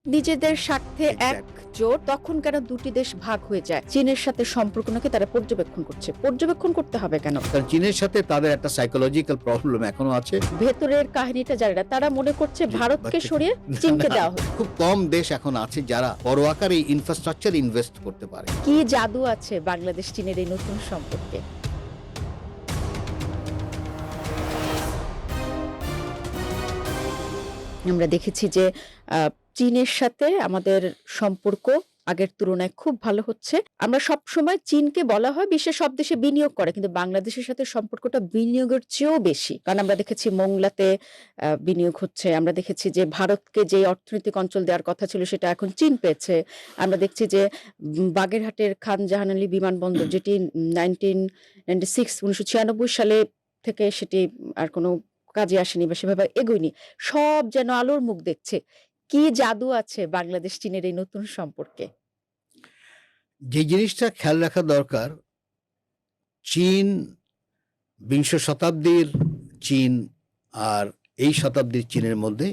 নিজেদের স্বার্থে এক্সাক্টলি। একজোট, তখন কেন দুটি দেশ ভাগ হয়ে যায়? চীনের সাথে সম্পর্ক নাকি তারা পর্যবেক্ষণ করছে। পর্যবেক্ষণ করতে হবে কেন? কারণ চীনের সাথে তাদের একটা সাইকোলজিক্যাল প্রবলেম এখনো আছে। ভেতরের কাহিনীটা জানে না, তারা মনে করছে যে ভারতকে বাচ্চা- সরিয়ে না, চীনকে না, দেওয়া হচ্ছে। খুব কম দেশ এখন আছে যারা বড় আকারে ইনফ্রাস্ট্রাকচার ইনভেস্ট করতে পারে। কি জাদু আছে বাংলাদেশ চীনের এই নতুন সম্পর্কে? আমরা দেখেছি যে চীনের সাথে আমাদের সম্পর্ক আগের তুলনায় খুব ভালো হচ্ছে। আমরা সবসময় চীনকে বলা হয় বিশ্বের সব দেশে বিনিয়োগ করে, কিন্তু বাংলাদেশের সাথে সম্পর্কটা বিনিয়োগের চেয়েও বেশি। কারণ আমরা দেখেছি মোংলাতে বিনিয়োগ হচ্ছে। আমরা দেখেছি যে ভারতকে যে অর্থনৈতিক অঞ্চল দেওয়ার কথা ছিল সেটা এখন চীন পেয়েছে। আমরা দেখছি যে বাগেরহাটের খান জাহান আলী বিমানবন্দর, যেটি 1996 সালে থেকে সেটি আর কোনো কাজে আসেনি বা সেভাবে এগোয়নি। সব যেন আলোর মুখ দেখছে। কি জাদু আছে বাংলাদেশ চীনের এই নতুন সম্পর্কে? যে জিনিসটা খেয়াল রাখা দরকার, চীন বিংশ শতাব্দীর চীন আর এই শতাব্দীর চীনের মধ্যে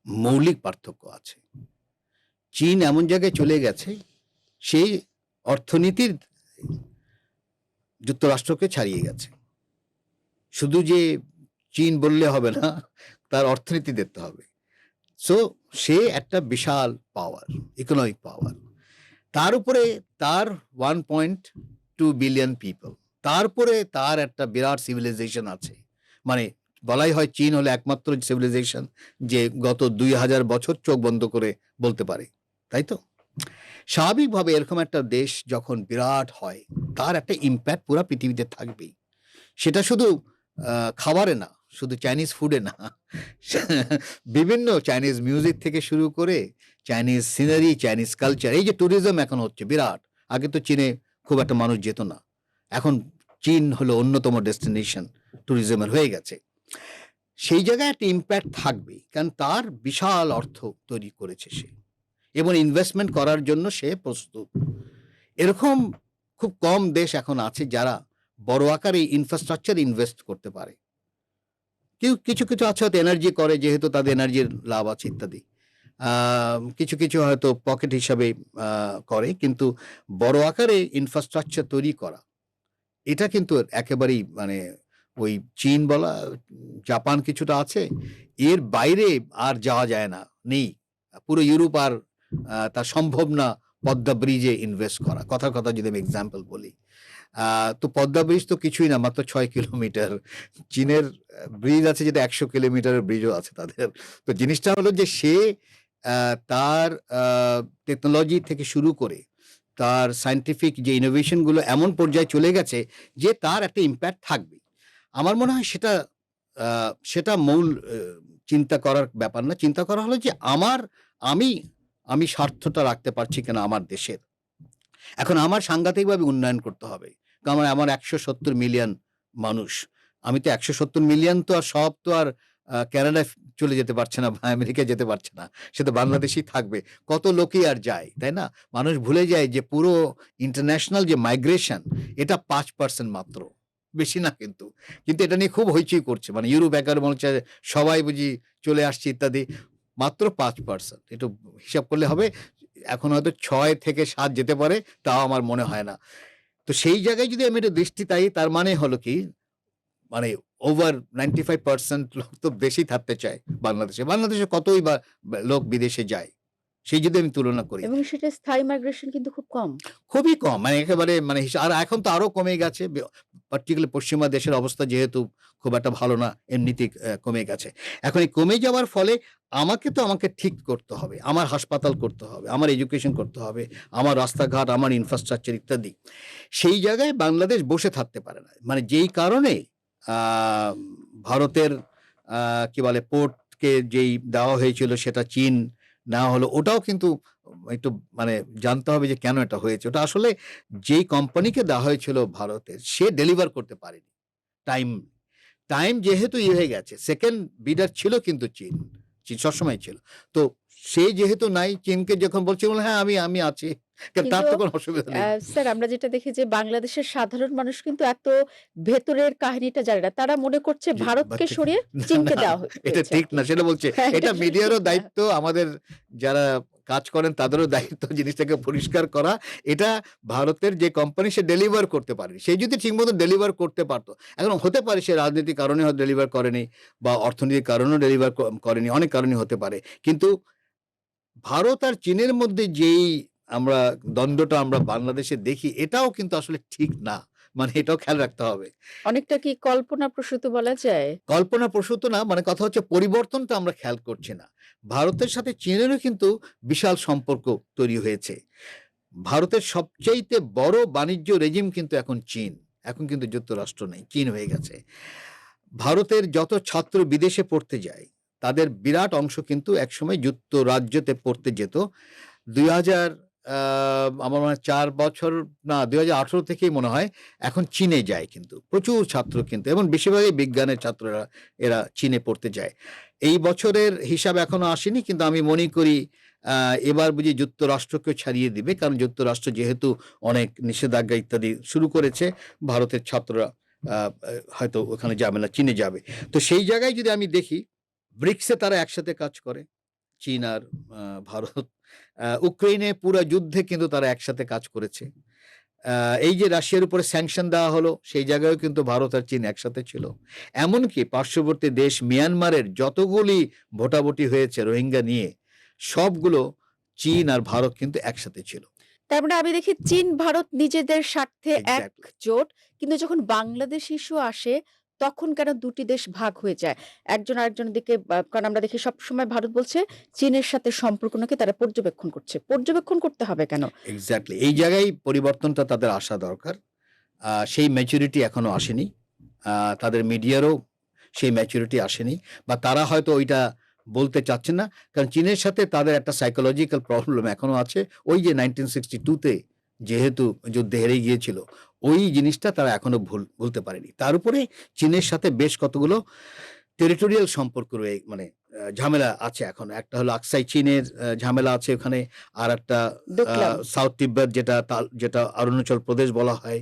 মৌলিক পার্থক্য আছে। চীন এমন জায়গায় চলে গেছে, সেই অর্থনীতির যুক্তরাষ্ট্রকে ছাড়িয়ে গেছে। শুধু যে চীন বললে হবে না, তার অর্থনীতি দেখতে হবে। সো সে একটা বিশাল পাওয়ার, ইকোনমিক পাওয়ার। তার উপরে তার 1.2 বিলিয়ন পিপল, তারপরে তার একটা বিরাট সিভিলাইজেশন আছে। মানে বলাই হয় চীন হলো একমাত্র সিভিলাইজেশন যে গত 2000 বছর চোখ বন্ধ করে বলতে পারে, তাই তো? স্বাভাবিকভাবে এরকম একটা দেশ যখন বিরাট হয়, তার একটা ইম্প্যাক্ট পুরো পৃথিবীতে থাকবেই। সেটা শুধু খাবারে না, শুধু চাইনিজ ফুডে না, বিভিন্ন চাইনিজ মিউজিক থেকে শুরু করে চাইনিজ সিনারি, চাইনিজ কালচার, এই যে ট্যুরিজম এখন হচ্ছে বিরাট। আগে তো চীনে খুব একটা মানুষ যেত না, এখন চীন হলো অন্যতম ডেস্টিনেশন ট্যুরিজমের হয়ে গেছে। সেই জায়গায় একটা ইম্প্যাক্ট থাকবেই, কারণ তার বিশাল অর্থ তৈরি করেছে সে, এবং ইনভেস্টমেন্ট করার জন্য সে প্রস্তুত। এরকম খুব কম দেশ এখন আছে যারা বড় আকারে ইনফ্রাস্ট্রাকচার ইনভেস্ট করতে পারে। কিছু কিছু আছে হয়তো এনার্জি করে, যেহেতু তাদের এনার্জির লাভ আছে ইত্যাদি। কিছু কিছু হয়তো পকেট হিসাবে করে, কিন্তু বড় আকারে ইনফ্রাস্ট্রাকচার তৈরি করা এটা কিন্তু একেবারেই মানে ওই চীন বলা, জাপান কিছুটা আছে, এর বাইরে আর যাওয়া যায় না, নেই। পুরো ইউরোপ আর তা সম্ভব না পদ্মা ব্রিজে ইনভেস্ট করা। কথার কথা যদি আমি এক্সাম্পল বলি, তো পদ্মা ব্রিজ তো কিছুই না, মাত্র 6 কিলোমিটার। চীনের ব্রিজ আছে যেটা 100 কিলোমিটারের ব্রিজও আছে তাদের। তো জিনিসটা হলো যে সে তার টেকনোলজি থেকে শুরু করে তার সায়েন্টিফিক যে ইনোভেশন গুলো এমন পর্যায়ে চলে গেছে যে তার একটা ইম্প্যাক্ট থাকবে। আমার মনে হয় সেটা সেটা মূল চিন্তা করার ব্যাপার না। চিন্তা করা হলো যে আমি আমি স্বার্থটা রাখতে পারছি কিনা আমার দেশের। এখন আমার সাংঘাতিকভাবে উন্নয়ন করতে হবে। কারণ আমার 170 মিলিয়ন মানুষ। আমি তো 170 মিলিয়ন তো আর সব তো আর কানাডায় চলে যেতে পারছে না বা আমেরিকায় যেতে পারছে না। সে তো বাংলাদেশেই থাকবে। কত লোকই আর যায়, তাই না? মানুষ ভুলে যায় যে পুরো ইন্টারন্যাশনাল যে মাইগ্রেশন, এটা 5% মাত্র। বেশি না কিন্তু। কিন্তু এটা নিয়ে খুব হইচই করছে। মানে ইউরোপ একেবারে মনে হচ্ছে সবাই বুঝি চলে আসছে ইত্যাদি। মাত্র 5%। একটু হিসাব করলে হবে। এখন হয়তো 6 থেকে 7 যেতে পারে, তাও আমার মনে হয় না। তো সেই জায়গায় যদি আমি একটু দৃষ্টি তাই, তার মানে হলো কি, মানে ওভার 95% লোক তো বেশি থাকতে চায় বাংলাদেশে। বাংলাদেশে কতই বা লোক বিদেশে যায়, সেই যদি আমি তুলনা করি। এবং সেটা স্থায়ী মাইগ্রেশন কিন্তু খুব কম। খুবই কম, মানে একেবারে মানে আর এখন তো আরো কমে গেছে। পার্টিকুলার পশ্চিমা দেশের অবস্থা যেহেতু খুব একটা ভালো না, এমনিতেই কমে গেছে। এখন এই কমে যাওয়ার ফলে আমাকে ঠিক করতে হবে, আমার হাসপাতাল করতে হবে, আমার এডুকেশন করতে হবে, আমার রাস্তাঘাট, আমার ইনফ্রাস্ট্রাকচার ইত্যাদি। সেই জায়গায় বাংলাদেশ বসে থাকতে পারে না। মানে যেই কারণে ভারতের কি বলে পোর্টকে যেই দেওয়া হয়েছিল সেটা চীন নেওয়া হলো, ওটাও কিন্তু একটু মানে জানতে হবে যে কেন এটা হয়েছে। ওটা আসলে যেই কোম্পানিকে দেওয়া হয়েছিল ভারতের, সে ডেলিভার করতে পারেনি টাইম। টাইম যেহেতু হয়ে গেছে, সেকেন্ড বিডার ছিল কিন্তু চীন। চীন সবসময় ছিল। তো সে যেহেতু নাই, চীনকে যখন বলছে হ্যাঁ আমি আছি, তার কিন্তু তো কোনো অসুবিধা নেই। স্যার, আমরা যেটা দেখি যে বাংলাদেশের সাধারণ মানুষ কিন্তু এত ভেতরের কাহিনীটা জানে না। তারা মনে করছে জি, ভারতকে বাচ্চা সরিয়ে না, চীনকে না, দেওয়া এটা হয়েছে ঠিক আরকি। না। সেটা বলছে হ্যাঁ, এটা এটা আসলে ঠিক মিডিয়ারও না। দায়িত্ব, আমাদের যারা কাজ করেন তাদেরও দায়িত্ব জিনিসটাকে পরিষ্কার করা। এটা ভারতের যে কোম্পানি সে ডেলিভার করতে পারেনি। সে যদি ঠিকমতো ডেলিভার করতে পারতো, এখন হতে পারে সে রাজনৈতিক কারণে হয়তো ডেলিভার করেনি বা অর্থনৈতিক কারণেও ডেলিভার করেনি, অনেক কারণই হতে পারে। কিন্তু ভারত আর চীনের মধ্যে যেই আমরা দ্বন্দ্বটা আমরা বাংলাদেশে দেখি, এটাও কিন্তু আসলে ঠিক না। মানে এটাও খেয়াল রাখতে হবে। অনেকটা কি কল্পনাপ্রসূত বলা যায়? কল্পনাপ্রসূত না, মানে কথা হচ্ছে পরিবর্তনটা আমরা খেয়াল করছি না। ভারতের সাথে চীনেরও কিন্তু বিশাল সম্পর্ক তৈরি হয়েছে। ভারতের সবচাইতে বড় বাণিজ্য রেজিম কিন্তু এখন চীন। এখন কিন্তু যুক্তরাষ্ট্র নেই, চীন হয়ে গেছে। ভারতের যত ছাত্র বিদেশে পড়তে যায়, তাদের বিরাট অংশ কিন্তু একসময় যুক্তরাজ্যতে পড়তে যেত। ২০০০ আমার মনে হয় ৪ বছর না ২০১৮ থেকেই মনে হয় এখন চীনে যায় কিন্তু। প্রচুর ছাত্র কিন্তু, এবং বেশিরভাগই বিজ্ঞানের ছাত্ররা এরা চীনে পড়তে যায়। এই বছরের হিসাব এখনো আসেনি, কিন্তু আমি মনে করি এবার বুঝি যুক্তরাষ্ট্রকেও ছাড়িয়ে দিবে। কারণ যুক্তরাষ্ট্র যেহেতু অনেক নিষেধাজ্ঞা ইত্যাদি শুরু করেছে, ভারতের ছাত্ররা হয়তো ওখানে যাবে না, চীনে যাবে। তো সেই জায়গায় যদি আমি দেখি, ব্রিক্সে তারা একসাথে কাজ করে, চীন আর ভারত। ইউক্রেইনে পুরা যুদ্ধে কিন্তু তারা একসাথে কাজ করেছে। এই যে রাশিয়ার উপরে স্যাংশন দেওয়া হলো, সেই জায়গায়ও কিন্তু ভারত আর চীন একসাথে ছিল। এমনকি পার্শ্ববর্তী দেশ মিয়ানমারের যতগুলি ভোটাভুটি হয়েছে রোহিঙ্গা নিয়ে, সবগুলো চীন আর ভারত কিন্তু একসাথে ছিল। তার মানে আমি দেখি চীন ভারত নিজেদের স্বার্থে এক্সাক্টলি। একজোট, কিন্তু যখন বাংলাদেশ ইস্যু আসে তখন কেন দুটি দেশ ভাগ হয়ে যায়? একজন আরেকজনের দিকে কারণ আমরা দেখি সবসময় ভারত বলছে চীনের সাথে সম্পর্ক নাকি তারা পর্যবেক্ষণ করছে। পর্যবেক্ষণ করতে হবে কেন? এক্সাক্টলি। এই জায়গায় পরিবর্তনটা তাদের আসা দরকার। সেই ম্যাচুরিটি এখনো আসেনি। তাদের মিডিয়ারও সেই ম্যাচুরিটি আসেনি, বা তারা হয়তো ওইটা বলতে চাচ্ছেন না। কারণ চীনের সাথে তাদের একটা সাইকোলজিক্যাল প্রবলেম এখনো আছে। ওই যে 1962 তে যেহেতু যুদ্ধে হেরে গিয়েছিল, ওই জিনিসটা তারা এখনো ভুলতে পারেনি। তার উপরে চীনের সাথে বেশ কতগুলো টেরিটোরিয়াল সম্পর্ক মানে ঝামেলা আছে এখনো। একটা হলো আকসাই চীনের ঝামেলা আছে ওখানে। আরেকটা দেখলাম। সাউথ তিব্বত, যেটা অরুণাচল প্রদেশ বলা হয়,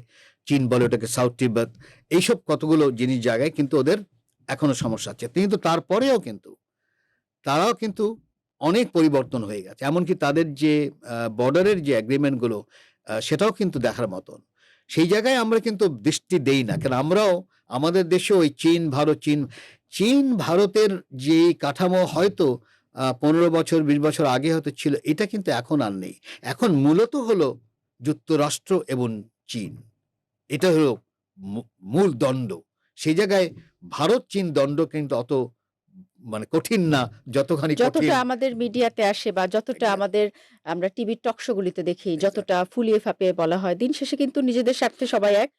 চীন বলে ওটাকে সাউথ তিব্বত। এইসব কতগুলো জিনিস জায়গায় কিন্তু ওদের এখনো সমস্যা আছে। কিন্তু তারপরেও কিন্তু তারাও কিন্তু অনেক পরিবর্তন হয়ে গেছে। এমনকি তাদের যে বর্ডারের যে এগ্রিমেন্ট গুলো, সেটাও কিন্তু দেখার মতন। সেই জায়গায় আমরা কিন্তু দৃষ্টি দেই না, কারণ আমরাও আমাদের দেশে ওই চীন ভারতের যে কাঠামো হয়তো ১৫ বছর ২০ বছর আগে হয়তো ছিল, এটা কিন্তু এখন আর নেই। এখন মূলত হলো যুক্তরাষ্ট্র এবং চীন, এটা হলো মূল দ্বন্দ্ব। সেই জায়গায় ভারত চীন দ্বন্দ্ব কিন্তু অত মানে কঠিন না, যতখানি কঠিন। যতটা আমাদের মিডিয়াতে আসে বা যতটা আমাদের আমরা টিভির টক শো গুলিতে দেখি, Exactly. যতটা ফুলিয়ে ফাঁপিয়ে বলা হয়, দিন শেষে কিন্তু নিজেদের স্বার্থে সবাই এক।